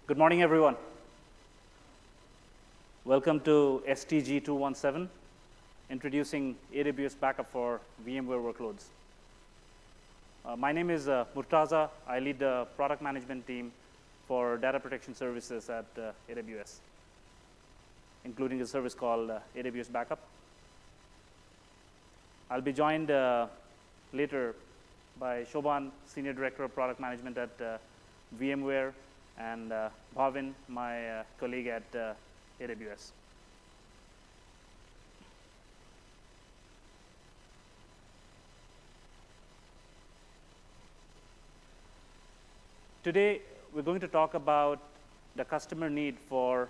Good morning, everyone. Welcome to STG 217, introducing AWS Backup for VMware workloads. My name is Murtaza. I lead the product management team for data protection services at AWS, including a service called AWS Backup. I'll be joined later by Shoban, Senior Director of Product Management at VMware, and Bhavin, my colleague at AWS. Today, we're going to talk about the customer need for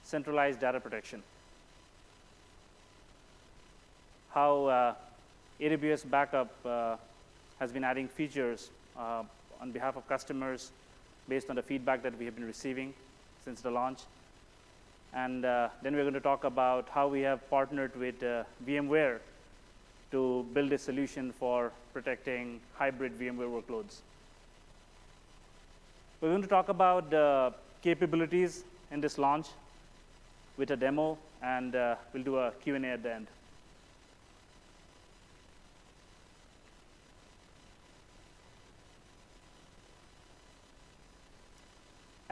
centralized data protection, how AWS Backup has been adding features on behalf of customers based on the feedback that we have been receiving since the launch. And then we're going to talk about how we have partnered with VMware to build a solution for protecting hybrid VMware workloads. We're going to talk about the capabilities in this launch with a demo, and we'll do a Q&A at the end.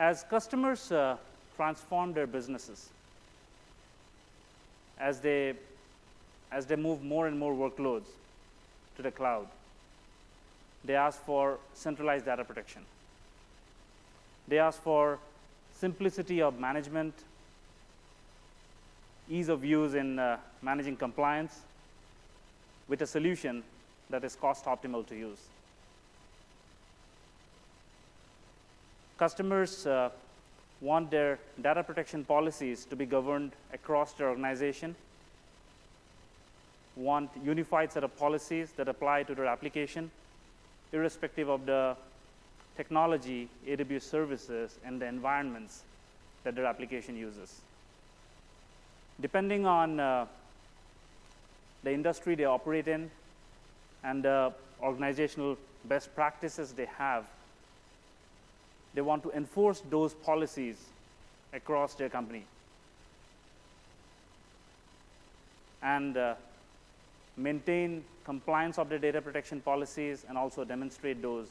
As customers transform their businesses, as they move more and more workloads to the cloud, they ask for centralized data protection. They ask for simplicity of management, ease of use in managing compliance, with a solution that is cost optimal to use. Customers want their data protection policies to be governed across their organization, want unified set of policies that apply to their application, irrespective of the technology, AWS services, and the environments that their application uses. Depending on the industry they operate in and the organizational best practices they have, they want to enforce those policies across their company and maintain compliance of their data protection policies and also demonstrate those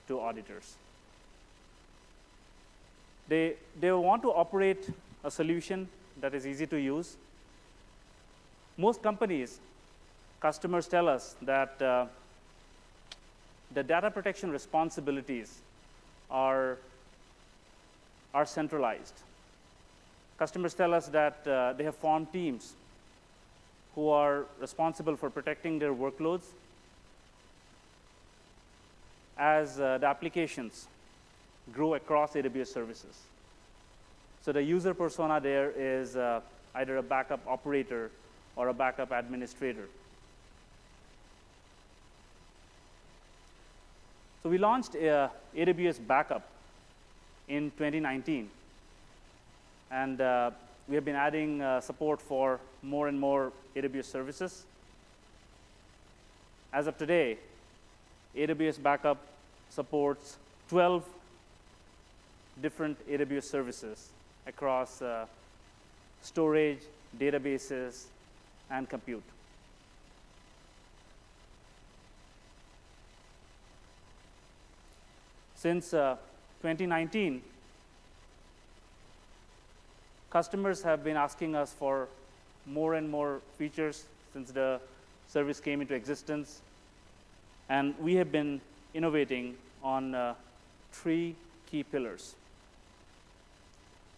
to auditors. They want to operate a solution that is easy to use. Most companies, customers tell us that the data protection responsibilities are centralized. Customers tell us that they have formed teams who are responsible for protecting their workloads as the applications grow across AWS services. So the user persona there is either a backup operator or a backup administrator. So we launched AWS Backup in 2019, and we have been adding support for more and more AWS services. As of today, AWS Backup supports 12 different AWS services across storage, databases, and compute. Since 2019, customers have been asking us for more and more features since the service came into existence. And we have been innovating on 3 key pillars.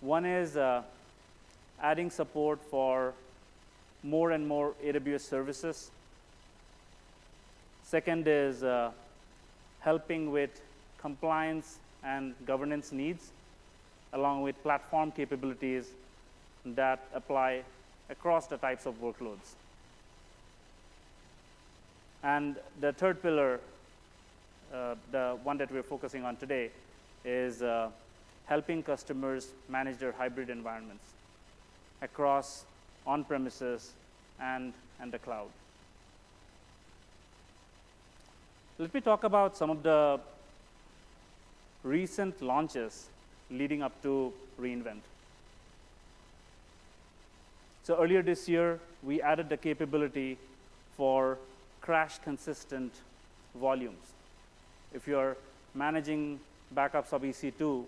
One is adding support for more and more AWS services. Second is helping with compliance and governance needs, along with platform capabilities that apply across the types of workloads. And the third pillar, the one that we're focusing on today, is helping customers manage their hybrid environments across on-premises and the cloud. Let me talk about some of the recent launches leading up to reInvent. So earlier this year, we added the capability for crash-consistent volumes. If you're managing backups of EC2,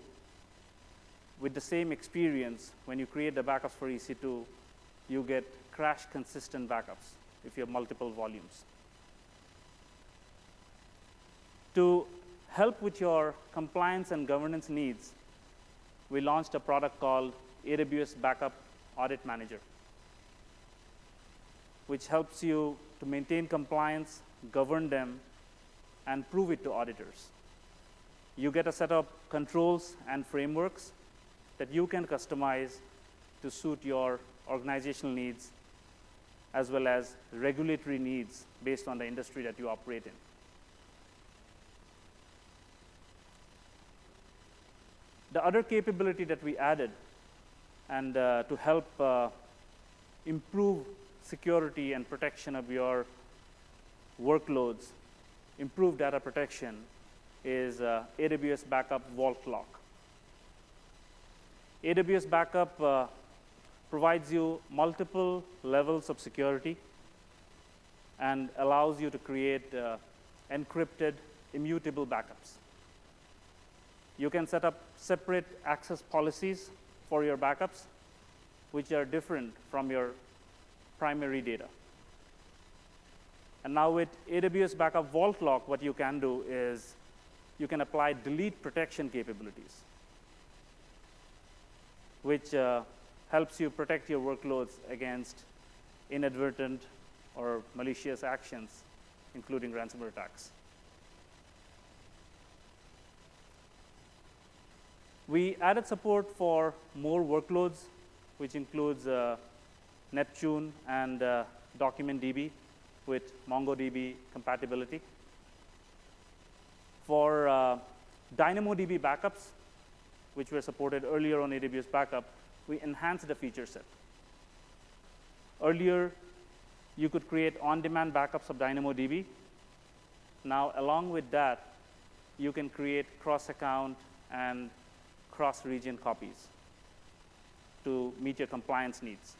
with the same experience, when you create the backups for EC2, you get crash-consistent backups if you have multiple volumes. To help with your compliance and governance needs, we launched a product called AWS Backup Audit Manager, which helps you to maintain compliance, govern them, and prove it to auditors. You get a set of controls and frameworks that you can customize to suit your organizational needs, as well as regulatory needs based on the industry that you operate in. The other capability that we added, and to help improve security and protection of your workloads, improve data protection, is AWS Backup Vault Lock. AWS Backup provides you multiple levels of security and allows you to create encrypted, immutable backups. You can set up separate access policies for your backups, which are different from your primary data. And now with AWS Backup Vault Lock, what you can do is you can apply delete protection capabilities, which helps you protect your workloads against inadvertent or malicious actions, including ransomware attacks. We added support for more workloads, which includes Neptune and DocumentDB with MongoDB compatibility. For DynamoDB backups, which were supported earlier on AWS Backup, we enhanced the feature set. Earlier, you could create on-demand backups of DynamoDB. Now, along with that, you can create cross-account and cross-region copies to meet your compliance needs.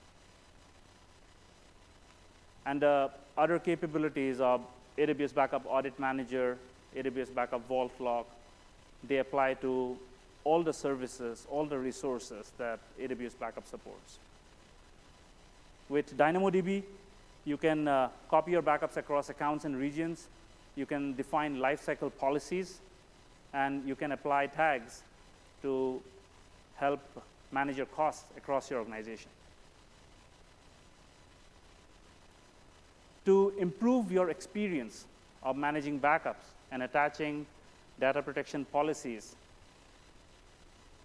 And other capabilities of AWS Backup Audit Manager, AWS Backup Vault Lock, they apply to all the services, all the resources that AWS Backup supports. With DynamoDB, you can copy your backups across accounts and regions. You can define lifecycle policies, and you can apply tags to help manage your costs across your organization. To improve your experience of managing backups and attaching data protection policies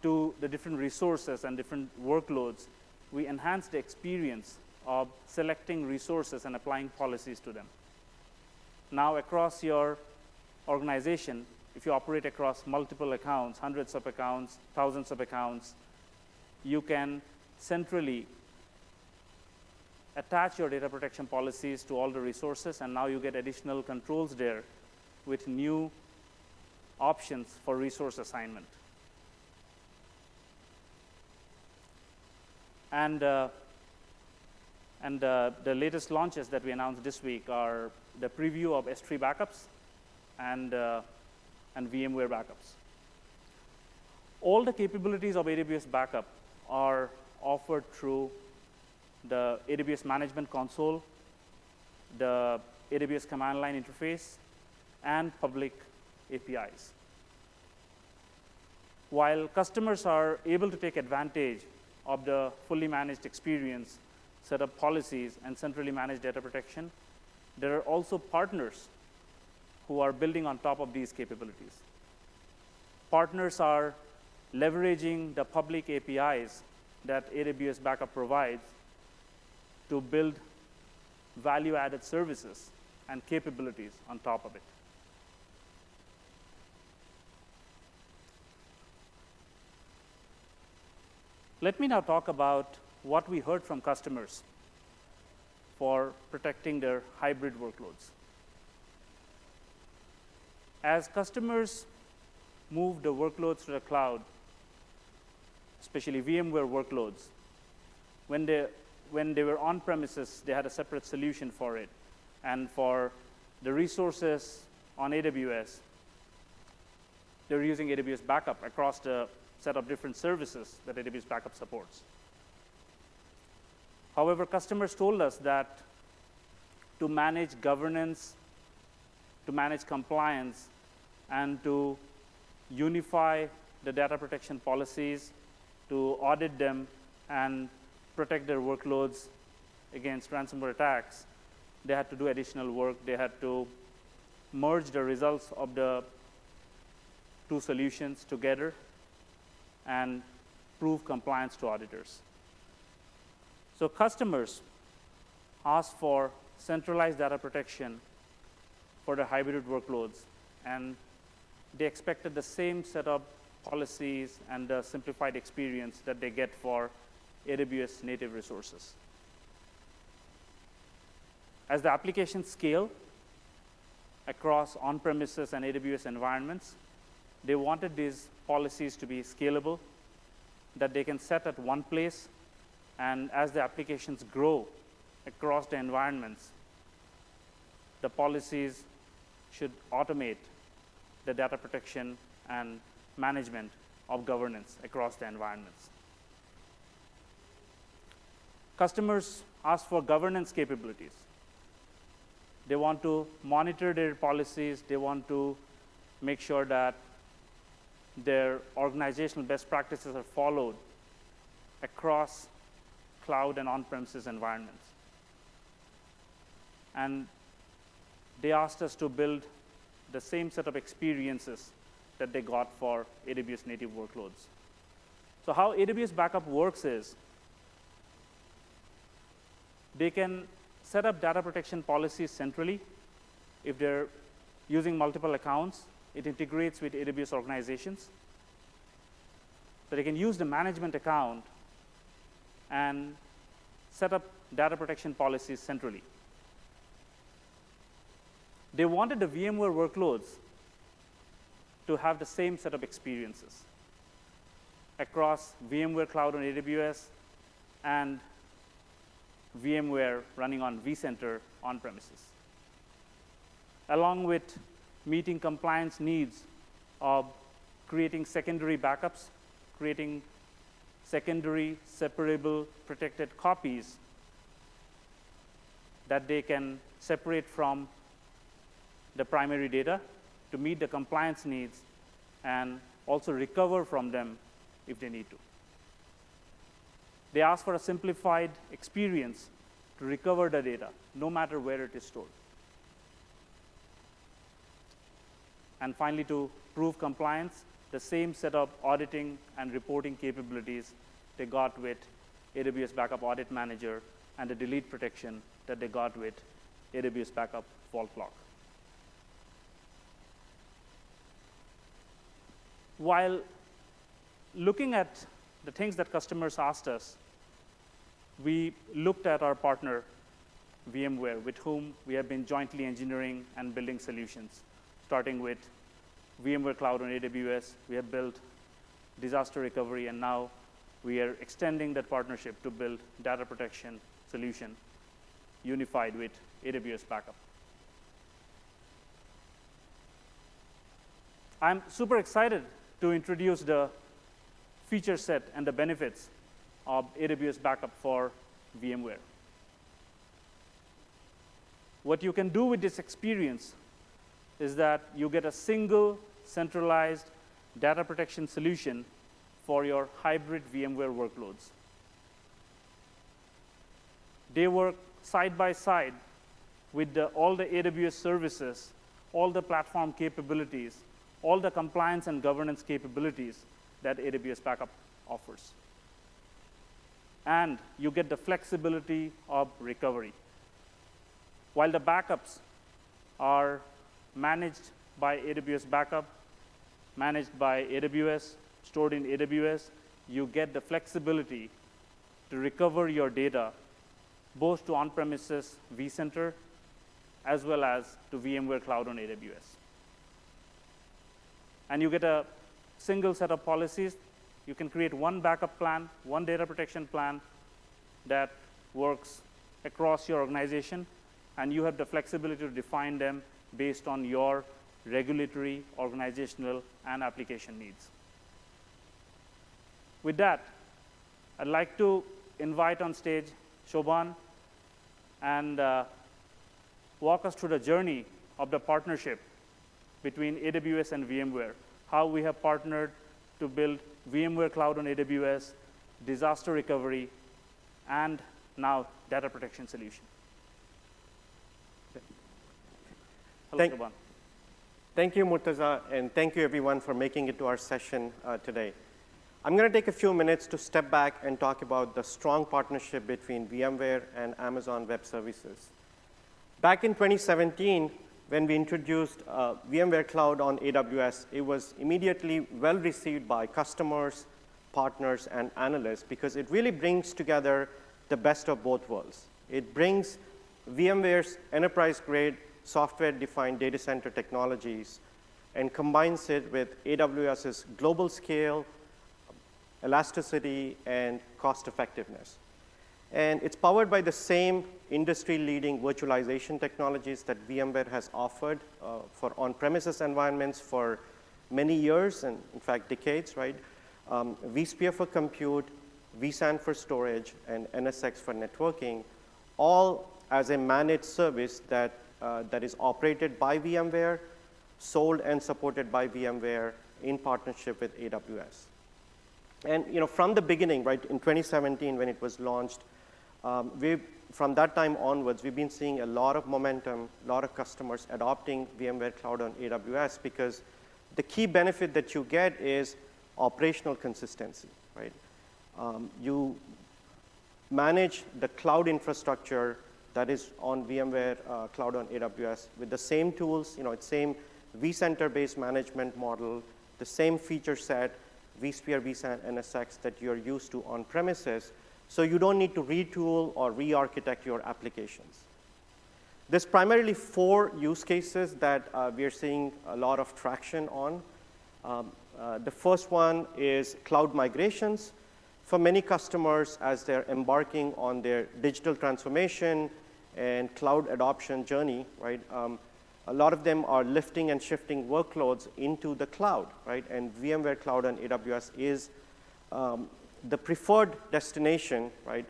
to the different resources and different workloads, we enhance the experience of selecting resources and applying policies to them. Now, across your organization, if you operate across multiple accounts, hundreds of accounts, thousands of accounts, you can centrally attach your data protection policies to all the resources, and now you get additional controls there with new options for resource assignment. And the latest launches that we announced this week are the preview of S3 backups and VMware backups. All the capabilities of AWS Backup are offered through the AWS Management Console, the AWS Command Line interface, and public APIs. While customers are able to take advantage of the fully managed experience, set up policies, and centrally managed data protection, there are also partners who are building on top of these capabilities. Partners are leveraging the public APIs that AWS Backup provides to build value-added services and capabilities on top of it. Let me now talk about what we heard from customers for protecting their hybrid workloads. As customers move the workloads to the cloud, especially VMware workloads. When they were on premises, they had a separate solution for it. And for the resources on AWS, they were using AWS Backup across the set of different services that AWS Backup supports. However, customers told us that to manage governance, to manage compliance, and to unify the data protection policies, to audit them and protect their workloads against ransomware attacks, they had to do additional work. They had to merge the results of the two solutions together and prove compliance to auditors. So customers asked for centralized data protection for the hybrid workloads, and they expected the same set of policies and the simplified experience that they get for AWS native resources. As the applications scale across on-premises and AWS environments, they wanted these policies to be scalable, that they can set at one place, and as the applications grow across the environments, the policies should automate the data protection and management of governance across the environments. Customers ask for governance capabilities. They want to monitor their policies. They want to make sure that their organizational best practices are followed across cloud and on-premises environments. And they asked us to build the same set of experiences that they got for AWS native workloads. So how AWS Backup works is they can set up data protection policies centrally. If they're using multiple accounts, it integrates with AWS organizations. So they can use the management account and set up data protection policies centrally. They wanted the VMware workloads to have the same set of experiences across VMware Cloud on AWS and VMware running on vCenter on premises, along with meeting compliance needs of creating secondary backups, creating secondary separable protected copies that they can separate from the primary data to meet the compliance needs and also recover from them if they need to. They ask for a simplified experience to recover the data, no matter where it is stored. And finally, to prove compliance, the same set of auditing and reporting capabilities they got with AWS Backup Audit Manager and the delete protection that they got with AWS Backup Vault Lock. While looking at the things that customers asked us, we looked at our partner, VMware, with whom we have been jointly engineering and building solutions, starting with VMware Cloud on AWS. We have built disaster recovery, and now we are extending that partnership to build data protection solution unified with AWS Backup. I'm super excited to introduce the feature set and the benefits of AWS Backup for VMware. What you can do with this experience is that you get a single centralized data protection solution for your hybrid VMware workloads. They work side by side with all the AWS services, all the platform capabilities, all the compliance and governance capabilities that AWS Backup offers. And you get the flexibility of recovery. While the backups are managed by AWS Backup, managed by AWS, stored in AWS, you get the flexibility to recover your data both to on-premises vCenter as well as to VMware Cloud on AWS. And you get a single set of policies You can create one backup plan, one data protection plan that works across your organization, and you have the flexibility to define them based on your regulatory, organizational, and application needs. With that, I'd like to invite on stage Shobhan and walk us through the journey of the partnership between AWS and VMware, how we have partnered to build VMware Cloud on AWS, disaster recovery, and now data protection solution. Hello, Shobhan. Thank you, Murtaza, and thank you, everyone, for making it to our session today. I'm going to take a few minutes to step back and talk about the strong partnership between VMware and Amazon Web Services. Back in 2017, when we introduced VMware Cloud on AWS, it was immediately well received by customers, partners, and analysts because it really brings together the best of both worlds. It brings VMware's enterprise-grade software-defined data center technologies and combines it with AWS's global scale, elasticity, and cost effectiveness. And it's powered by the same industry-leading virtualization technologies that VMware has offered for on-premises environments for many years, and in fact, decades, right? vSphere for compute, vSAN for storage, and NSX for networking, all as a managed service that is operated by VMware, sold and supported by VMware in partnership with AWS. And from the beginning, right, in 2017 when it was launched, from that time onwards, we've been seeing a lot of momentum, a lot of customers adopting VMware Cloud on AWS because the key benefit that you get is operational consistency, right? You manage the cloud infrastructure that is on VMware Cloud on AWS with the same tools, it's same vCenter-based management model, the same feature set, vSphere, vSAN, NSX that you're used to on premises, so you don't need to retool or re-architect your applications. There's primarily 4 use cases that we are seeing a lot of traction on. The first one is cloud migrations. For many customers, as they're embarking on their digital transformation and cloud adoption journey, right, a lot of them are lifting and shifting workloads into the cloud, right? And VMware Cloud on AWS is the preferred destination, right,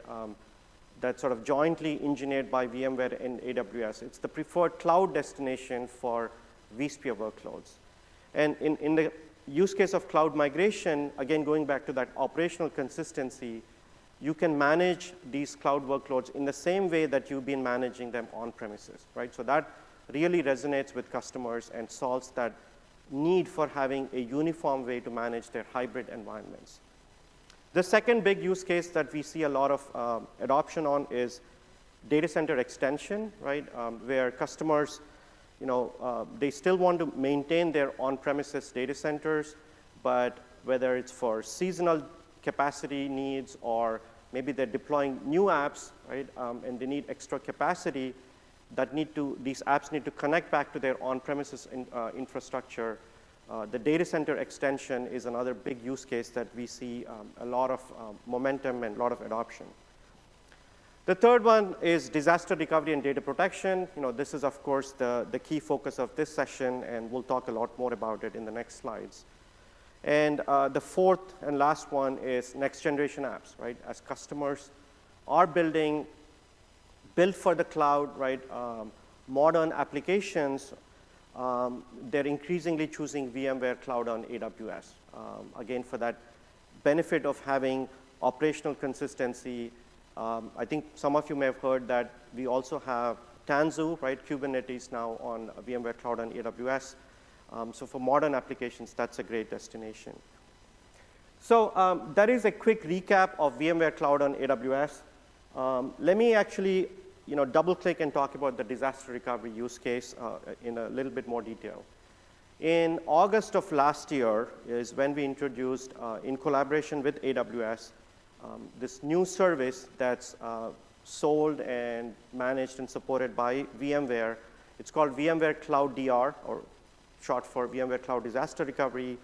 that's sort of jointly engineered by VMware and AWS. It's the preferred cloud destination for vSphere workloads. And in the use case of cloud migration, again, going back to that operational consistency, you can manage these cloud workloads in the same way that you've been managing them on premises, right? So that really resonates with customers and solves that need for having a uniform way to manage their hybrid environments. The second big use case that we see a lot of adoption on is data center extension, right? Where customers, they still want to maintain their on-premises data centers, but whether it's for seasonal capacity needs or maybe they're deploying new apps, right? And they need extra capacity, these apps need to connect back to their on-premises infrastructure. The data center extension is another big use case that we see a lot of momentum and a lot of adoption. The third one is disaster recovery and data protection. This is, of course, the key focus of this session, and we'll talk a lot more about it in the next slides. And the fourth and last one is next generation apps, right? As customers are built for the cloud, right? Modern applications, they're increasingly choosing VMware Cloud on AWS. Again, for that benefit of having operational consistency. I think some of you may have heard that we also have Tanzu, right? Kubernetes now on VMware Cloud on AWS. So for modern applications, that's a great destination. So that is a quick recap of VMware Cloud on AWS. Let me actually double-click and talk about the disaster recovery use case in a little bit more detail. In August of last year is when we introduced, in collaboration with AWS, this new service that's sold and managed and supported by VMware. It's called VMware Cloud DR, or short for VMware Cloud Disaster Recovery.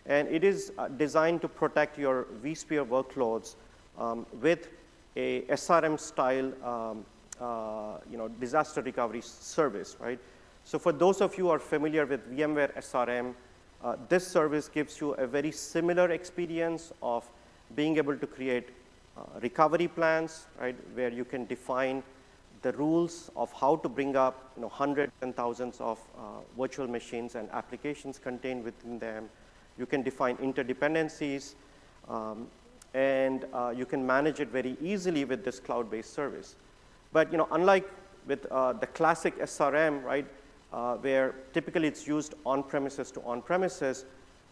And it is designed to protect your vSphere workloads with a SRM-style disaster recovery service, right? So for those of you who are familiar with VMware SRM, this service gives you a very similar experience of being able to create recovery plans, right, where you can define the rules of how to bring up hundreds and thousands of virtual machines and applications contained within them. You can define interdependencies, and you can manage it very easily with this cloud-based service. But unlike with the classic SRM, right, where typically it's used on-premises to on-premises,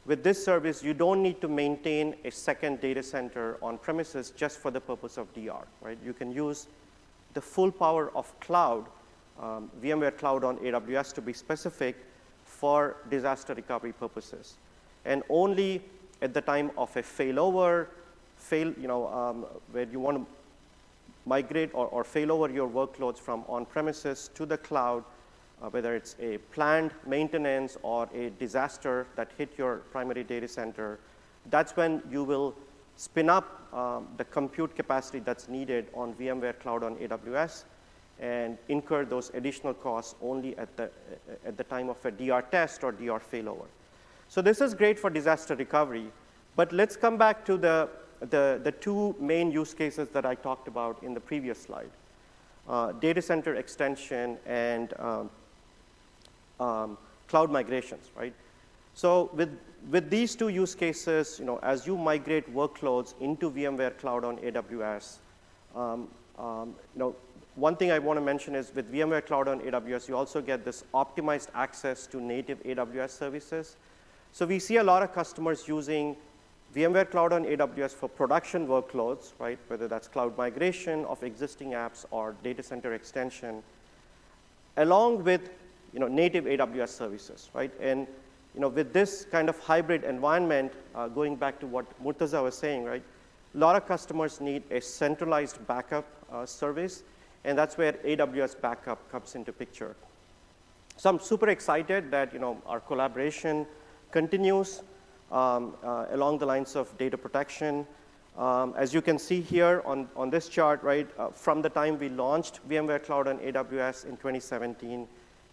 with this service, you don't need to maintain a second data center on-premises just for the purpose of DR, right? You can use the full power of cloud, VMware Cloud on AWS to be specific, for disaster recovery purposes. And only at the time of a failover, where you want to migrate or failover your workloads from on-premises to the cloud, whether it's a planned maintenance or a disaster that hit your primary data center, that's when you will spin up the compute capacity that's needed on VMware Cloud on AWS and incur those additional costs only at the time of a DR test or DR failover. So this is great for disaster recovery, but let's come back to the two main use cases that I talked about in the previous slide, data center extension and cloud migrations, right? So with these two use cases, as you migrate workloads into VMware Cloud on AWS, one thing I want to mention is with VMware Cloud on AWS, you also get this optimized access to native AWS services. So we see a lot of customers using VMware Cloud on AWS for production workloads, right? Whether that's cloud migration of existing apps or data center extension, along with native AWS services, right? And with this kind of hybrid environment, going back to what Murtaza was saying, right? A lot of customers need a centralized backup service, and that's where AWS Backup comes into picture. So I'm super excited that our collaboration continues along the lines of data protection. As you can see here on this chart, right, from the time we launched VMware Cloud on AWS in 2017,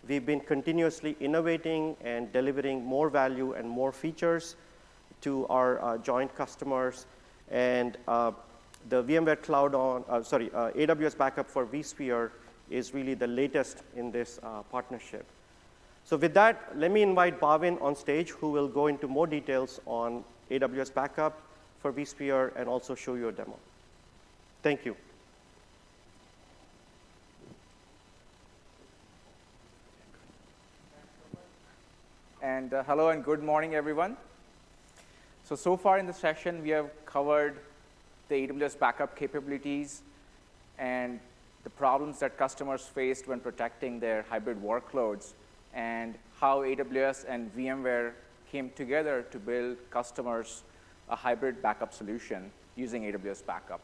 we've been continuously innovating and delivering more value and more features to our joint customers. And the VMware Cloud AWS Backup for vSphere is really the latest in this partnership. So with that, let me invite Bhavin on stage, who will go into more details on AWS Backup for vSphere and also show you a demo. Thank you. And hello and good morning, everyone. So far in the session, we have covered the AWS Backup capabilities and the problems that customers faced when protecting their hybrid workloads, and how AWS and VMware came together to build customers a hybrid backup solution using AWS Backup.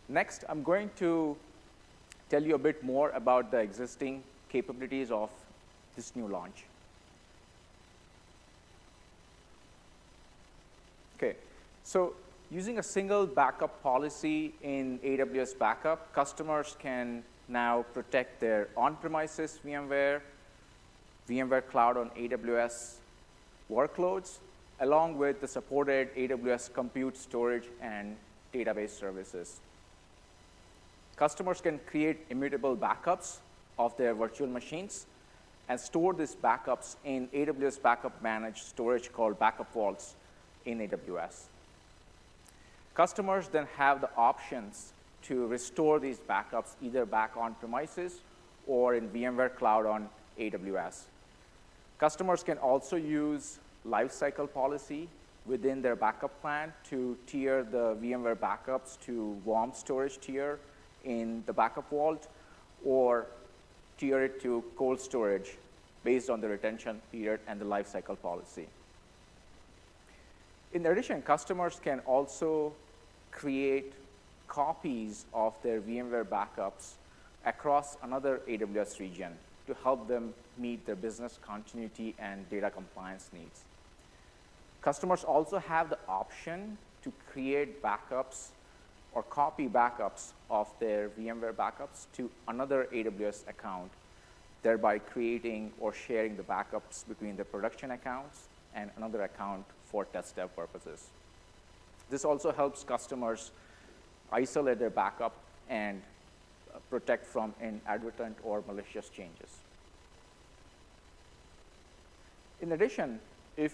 Next, I'm going to tell you a bit more about the existing capabilities of this new launch. Okay, so using a single backup policy in AWS Backup, customers can now protect their on-premises VMware, VMware Cloud on AWS workloads, along with the supported AWS compute, storage, and database services. Customers can create immutable backups of their virtual machines and store these backups in AWS Backup managed storage called Backup Vaults in AWS. Customers then have the options to restore these backups either back on premises or in VMware Cloud on AWS. Customers can also use lifecycle policy within their backup plan to tier the VMware backups to warm storage tier in the backup vault, or tier it to cold storage based on the retention period and the lifecycle policy. In addition, customers can also create copies of their VMware backups across another AWS region to help them meet their business continuity and data compliance needs. Customers also have the option to create backups or copy backups of their VMware backups to another AWS account, thereby creating or sharing the backups between the production accounts and another account for test dev purposes. This also helps customers isolate their backup and protect from inadvertent or malicious changes. In addition, if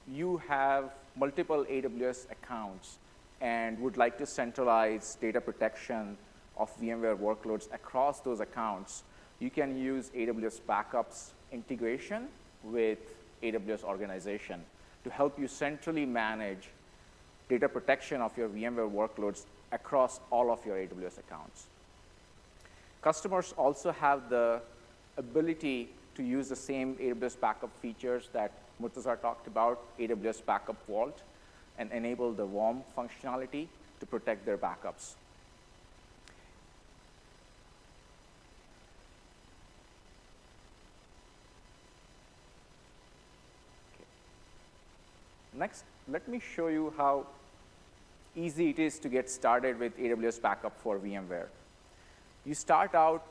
you have multiple AWS accounts and would like to centralize data protection of VMware workloads across those accounts, you can use AWS Backup's integration with AWS Organization to help you centrally manage data protection of your VMware workloads across all of your AWS accounts. Customers also have the ability to use the same AWS Backup features that Murtaza talked about, AWS Backup Vault, and enable the WARM functionality to protect their backups. Okay. Next, let me show you how easy it is to get started with AWS Backup for VMware. You start out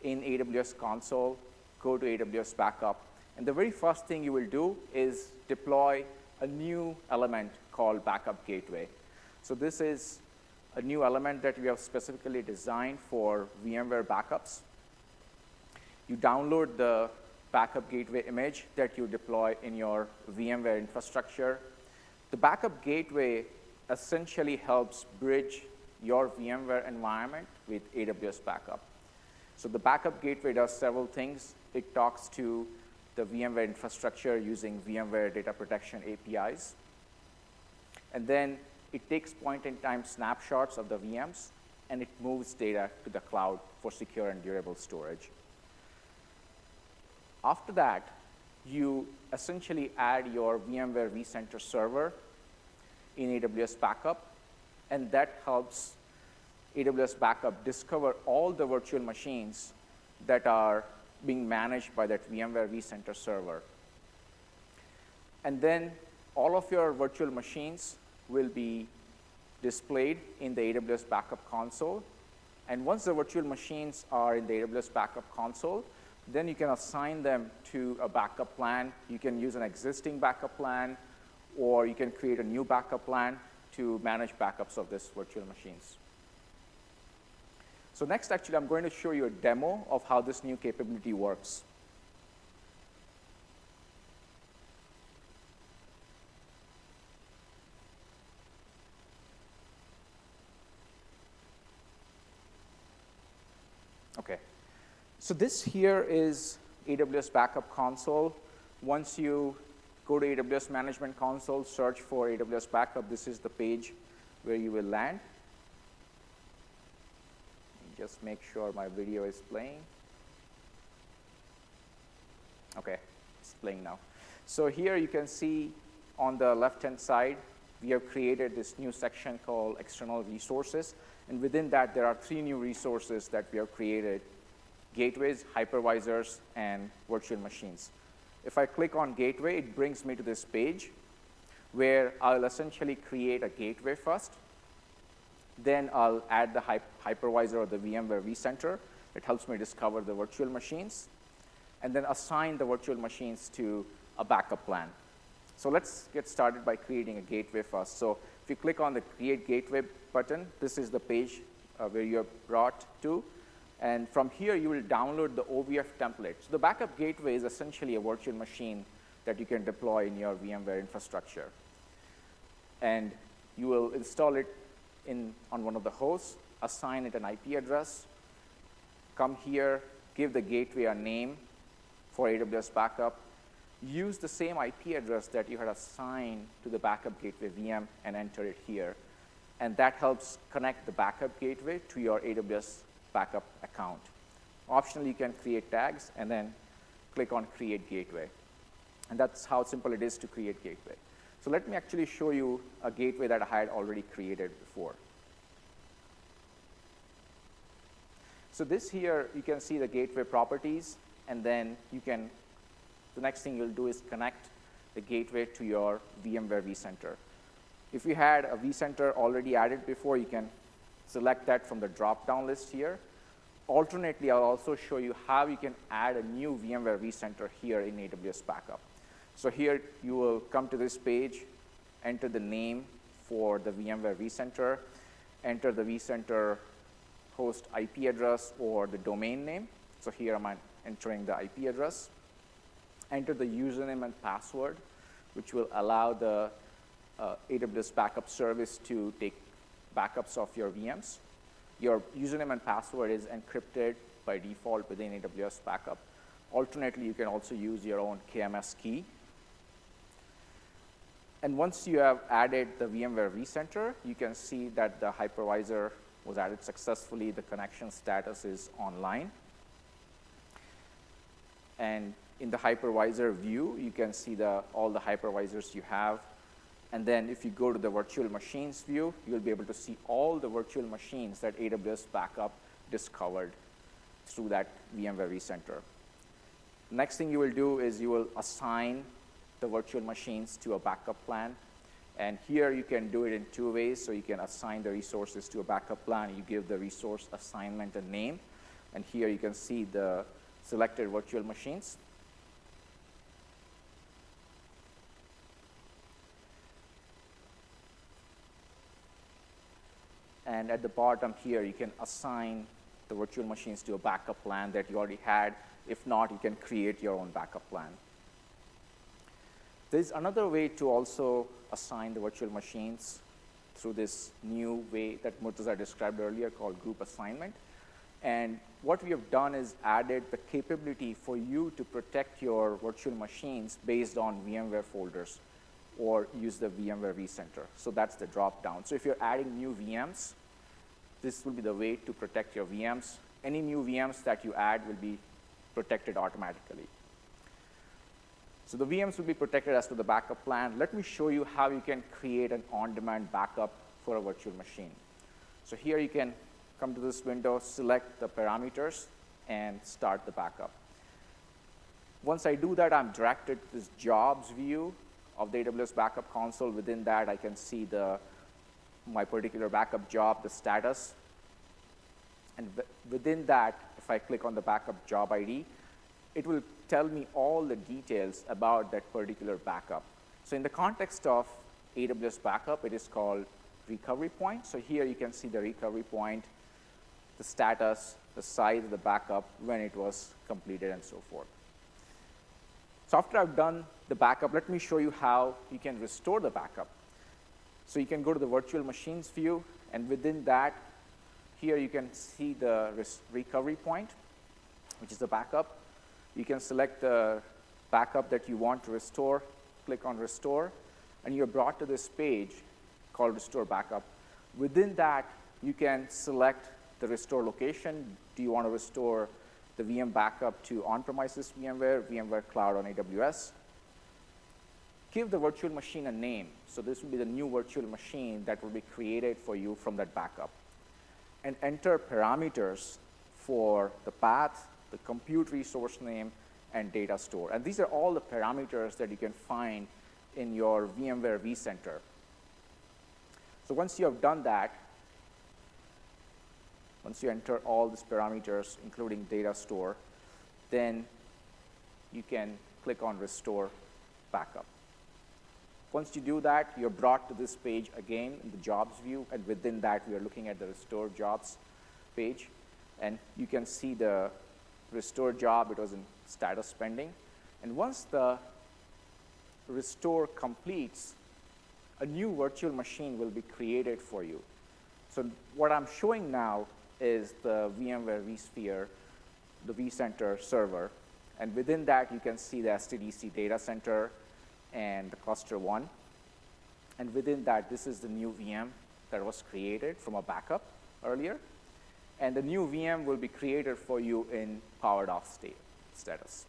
in AWS console, go to AWS Backup, and the very first thing you will do is deploy a new element called Backup Gateway. So this is a new element that we have specifically designed for VMware backups. You download the Backup Gateway image that you deploy in your VMware infrastructure. The Backup Gateway essentially helps bridge your VMware environment with AWS Backup. So the Backup Gateway does several things. It talks to the VMware infrastructure using VMware data protection APIs. And then it takes point-in-time snapshots of the VMs, and it moves data to the cloud for secure and durable storage. After that, you essentially add your VMware vCenter server in AWS Backup, and that helps AWS Backup discover all the virtual machines that are being managed by that VMware vCenter server. And then all of your virtual machines will be displayed in the AWS Backup console. And once the virtual machines are in the AWS Backup console, then you can assign them to a backup plan. You can use an existing backup plan, or you can create a new backup plan to manage backups of these virtual machines. So next, actually, I'm going to show you a demo of how this new capability works. Okay. So this here is AWS Backup Console. Once you go to AWS Management Console, search for AWS Backup, this is the page where you will land. Just make sure my video is playing. Okay, it's playing now. So here you can see on the left-hand side, we have created this new section called External Resources. And within that, there are 3 new resources that we have created: gateways, hypervisors, and virtual machines. If I click on Gateway, it brings me to this page where I'll essentially create a gateway first. Then I'll add the hypervisor or the VMware vCenter. It helps me discover the virtual machines, and then assign the virtual machines to a backup plan. So let's get started by creating a gateway first. So if you click on the Create Gateway button, this is the page where you're brought to. And from here, you will download the OVF template. So the backup gateway is essentially a virtual machine that you can deploy in your VMware infrastructure. And you will install it on one of the hosts, assign it an IP address, come here, give the gateway a name for AWS Backup, use the same IP address that you had assigned to the backup gateway VM, and enter it here. And that helps connect the backup gateway to your AWS Backup account. Optionally, you can create tags and then click on Create Gateway. And that's how simple it is to create gateway. So let me actually show you a gateway that I had already created before. So this here, you can see the gateway properties, and then the next thing you'll do is connect the gateway to your VMware vCenter. If you had a vCenter already added before, you can select that from the drop-down list here. Alternately, I'll also show you how you can add a new VMware vCenter here in AWS Backup. So here, you will come to this page, enter the name for the VMware vCenter, enter the vCenter host IP address or the domain name. So here I'm entering the IP address. Enter the username and password, which will allow the AWS Backup service to take backups of your VMs. Your username and password is encrypted by default within AWS Backup. Alternately, you can also use your own KMS key. And once you have added the VMware vCenter, you can see that the hypervisor was added successfully. The connection status is online. And in the hypervisor view, you can see all the hypervisors you have. And then if you go to the virtual machines view, you'll be able to see all the virtual machines that AWS Backup discovered through that VMware vCenter. Next thing you will do is you will assign the virtual machines to a backup plan. And here you can do it in two ways. So you can assign the resources to a backup plan. You give the resource assignment a name. And here you can see the selected virtual machines. And at the bottom here, you can assign the virtual machines to a backup plan that you already had. If not, you can create your own backup plan. There's another way to also assign the virtual machines through this new way that Murtaza described earlier called group assignment. And what we have done is added the capability for you to protect your virtual machines based on VMware folders or use the VMware vCenter. So that's the drop-down. So if you're adding new VMs, this will be the way to protect your VMs. Any new VMs that you add will be protected automatically. So the VMs will be protected as to the backup plan. Let me show you how you can create an on-demand backup for a virtual machine. So here you can come to this window, select the parameters, and start the backup. Once I do that, I'm directed to this jobs view of the AWS Backup console. Within that, I can see my particular backup job, the status. And within that, if I click on the backup job ID, it will tell me all the details about that particular backup. So in the context of AWS Backup, it is called recovery point. So here you can see the recovery point, the status, the size of the backup, when it was completed, and so forth. So after I've done the backup, let me show you how you can restore the backup. So you can go to the virtual machines view, and within that, here you can see the recovery point, which is the backup. You can select the backup that you want to restore, click on restore, and you're brought to this page called restore backup. Within that, you can select the restore location. Do you want to restore the VM backup to on-premises VMware, VMware Cloud on AWS? Give the virtual machine a name. So this will be the new virtual machine that will be created for you from that backup. And enter parameters for the path, the compute resource name, and data store. And these are all the parameters that you can find in your VMware vCenter. So once you have done that, once you enter all these parameters, including data store, then you can click on restore backup. Once you do that, you're brought to this page again in the jobs view, and within that, we are looking at the restore jobs page. And you can see the restore job, it was in status pending. And once the restore completes, a new virtual machine will be created for you. So what I'm showing now is the VMware vSphere, the vCenter server. And within that, you can see the SDDC data center and the cluster 1. And within that, this is the new VM that was created from a backup earlier. And the new VM will be created for you in powered off status.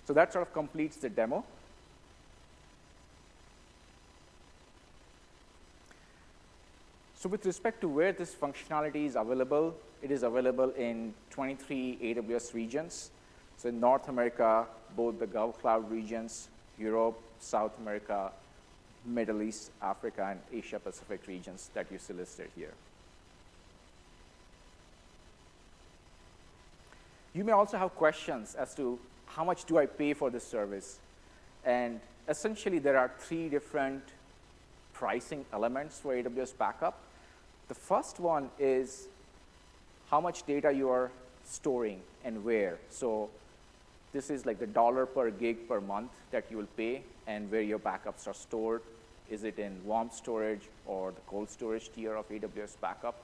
So that sort of completes the demo. So with respect to where this functionality is available, it is available in 23 AWS regions. So in North America, both the Gulf Cloud regions, Europe, South America, Middle East, Africa, and Asia Pacific regions that you see listed here. You may also have questions as to how much do I pay for this service? And essentially, there are 3 different pricing elements for AWS Backup. The first one is how much data you are storing and where. So this is like the dollar per gig per month that you will pay and where your backups are stored. Is it in warm storage or the cold storage tier of AWS Backup?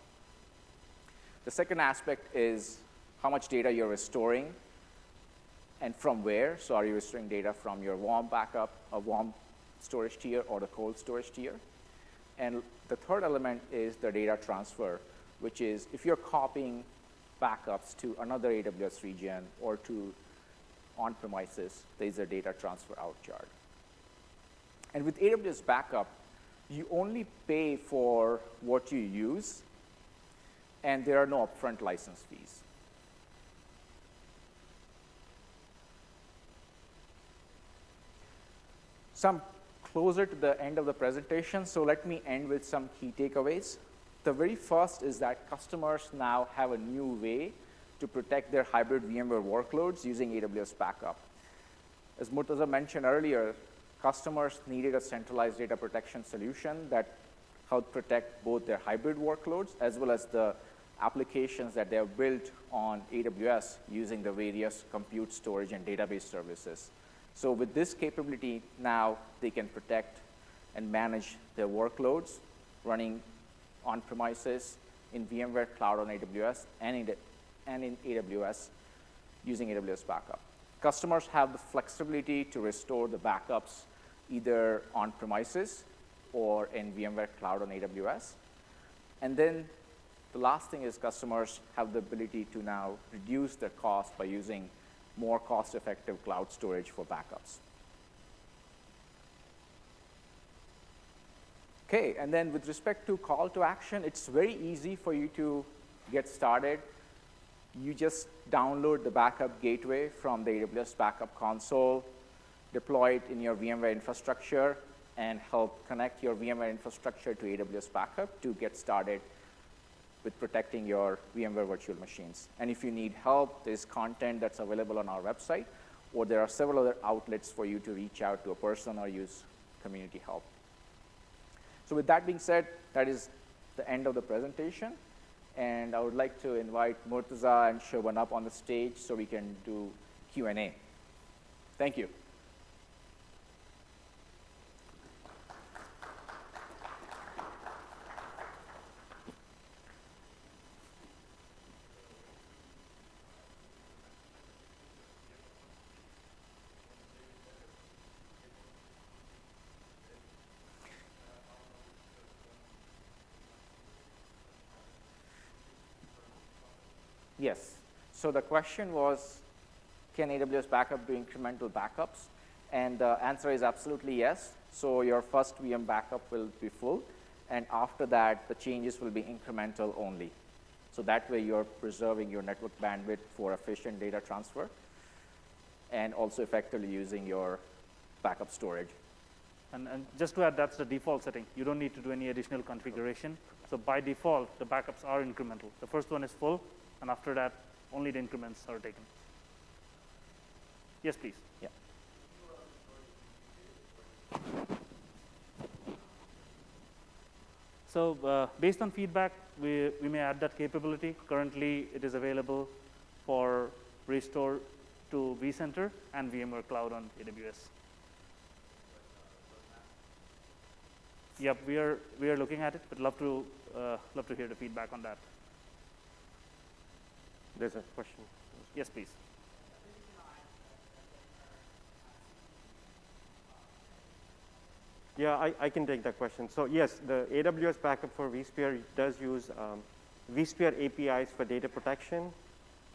The second aspect is how much data you're restoring and from where. So are you restoring data from your warm backup, a warm storage tier, or the cold storage tier? And the third element is the data transfer, which is if you're copying backups to another AWS region or to on-premises, there's a data transfer out charge. And with AWS Backup, you only pay for what you use, and there are no upfront license fees. So I'm closer to the end of the presentation, so let me end with some key takeaways. The very first is that customers now have a new way to protect their hybrid VMware workloads using AWS Backup. As Murtaza mentioned earlier, customers needed a centralized data protection solution that helped protect both their hybrid workloads as well as the applications that they have built on AWS using the various compute, storage, and database services. So with this capability, now they can protect and manage their workloads running on-premises, in VMware Cloud on AWS, and in AWS using AWS Backup. Customers have the flexibility to restore the backups either on-premises or in VMware Cloud on AWS. And then the last thing is customers have the ability to now reduce their cost by using more cost-effective cloud storage for backups. Okay, and then with respect to call to action, it's very easy for you to get started. You just download the backup gateway from the AWS Backup console, deploy it in your VMware infrastructure, and help connect your VMware infrastructure to AWS Backup to get started with protecting your VMware virtual machines. And if you need help, there's content that's available on our website, or there are several other outlets for you to reach out to a person or use community help. So with that being said, that is the end of the presentation. And I would like to invite Murtaza and Shoban up on the stage so we can do Q&A. Thank you. Yes. So the question was, can AWS Backup do incremental backups? And the answer is absolutely yes. So your first VM backup will be full. And after that, the changes will be incremental only. So that way, you're preserving your network bandwidth for efficient data transfer and also effectively using your backup storage. And just to add, that's the default setting. You don't need to do any additional configuration. So by default, the backups are incremental. The first one is full. And after that, only the increments are taken. Yes, please. Yeah. So based on feedback, we may add that capability. Currently, it is available for restore to vCenter and VMware Cloud on AWS. Yep, we are looking at it, but love to hear the feedback on that. There's a question. Yes, please. Yeah, I can take that question. So yes, the AWS Backup for vSphere does use vSphere APIs for data protection,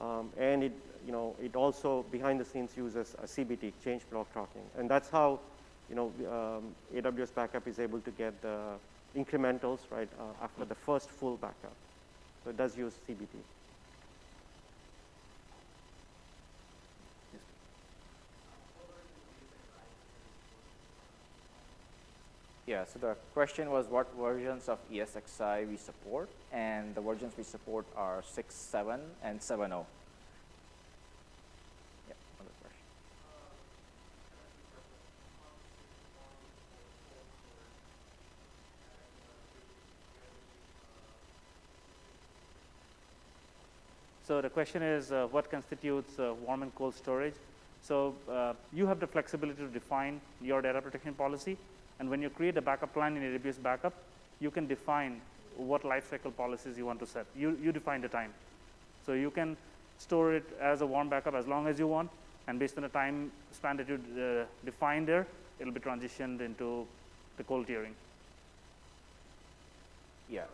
and it also behind the scenes uses a CBT, change block tracking, and that's how AWS Backup is able to get the incrementals right after the first full backup. So it does use CBT. Yeah, so the question was what versions of ESXi we support, and the versions we support are 6.7 and 7.0. Yeah, another question. So the question is, what constitutes warm and cold storage? So you have the flexibility to define your data protection policy. And when you create a backup plan in AWS Backup, you can define what lifecycle policies you want to set. You define the time. So you can store it as a warm backup as long as you want. And based on the time span that you define there, it'll be transitioned into the cold tiering. Yeah.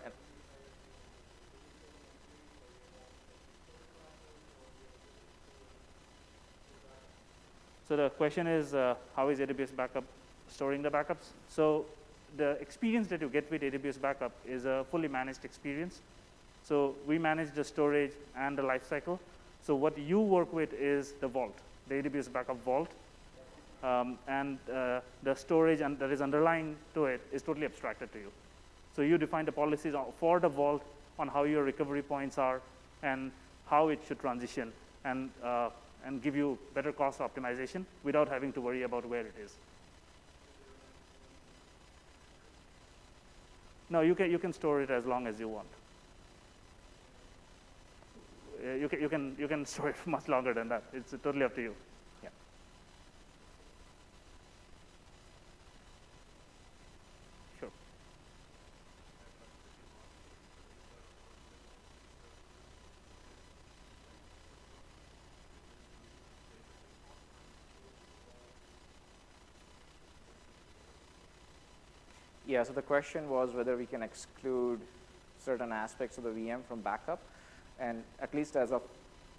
So the question is, how is AWS Backup storing the backups? So the experience that you get with AWS Backup is a fully managed experience. So we manage the storage and the lifecycle. So what you work with is the vault, the AWS Backup vault. And the storage that is underlying to it is totally abstracted to you. So you define the policies for the vault on how your recovery points are and how it should transition and give you better cost optimization without having to worry about where it is. No, you can store it as long as you want. You can store it much longer than that. It's totally up to you. Yeah. Sure. Yeah, so the question was whether we can exclude certain aspects of the VM from backup. And at least as of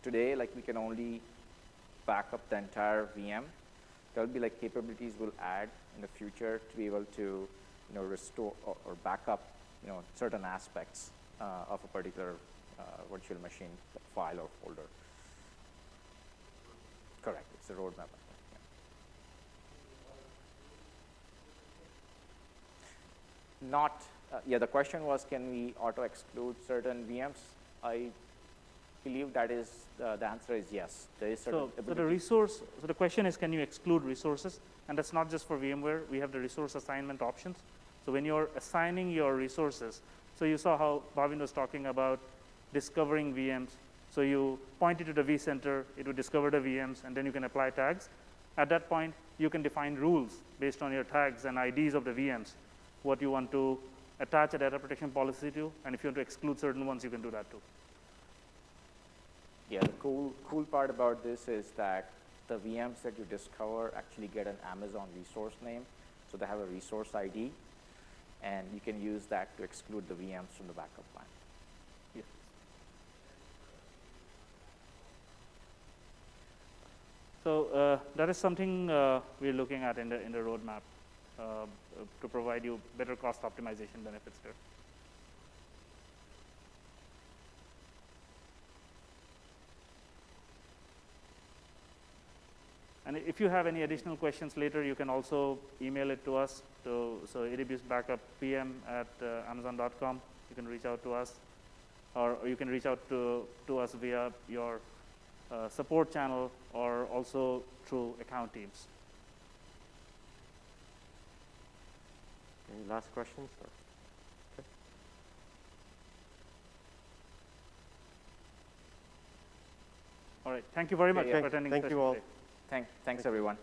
today, like we can only back up the entire VM. There'll be like capabilities we'll add in the future to be able to, restore or back up, certain aspects of a particular virtual machine, like file or folder. Correct, it's a roadmap. Not, the question was, can we auto-exclude certain VMs? I believe that is, the answer is yes. There is certain so the question is, can you exclude resources? And that's not just for VMware. We have the resource assignment options. So when you're assigning your resources, so you saw how Bhavin was talking about discovering VMs. So you point it to the vCenter, it would discover the VMs, and then you can apply tags. At that point, you can define rules based on your tags and IDs of the VMs, what you want to attach a data protection policy to, and if you want to exclude certain ones, you can do that too. Yeah, the cool part about this is that the VMs that you discover actually get an Amazon resource name, so they have a resource ID, and you can use that to exclude the VMs from the backup plan. Yes. So that is something we're looking at in the roadmap to provide you better cost optimization benefits there. And if you have any additional questions later, you can also email it to us. So AWS Backup PM at Amazon.com. You can reach out to us, or you can reach out to us via your support channel, or also through account teams. Any last questions? Okay. All right. Thank you very much for attending the Thank session you all. today. Thanks everyone.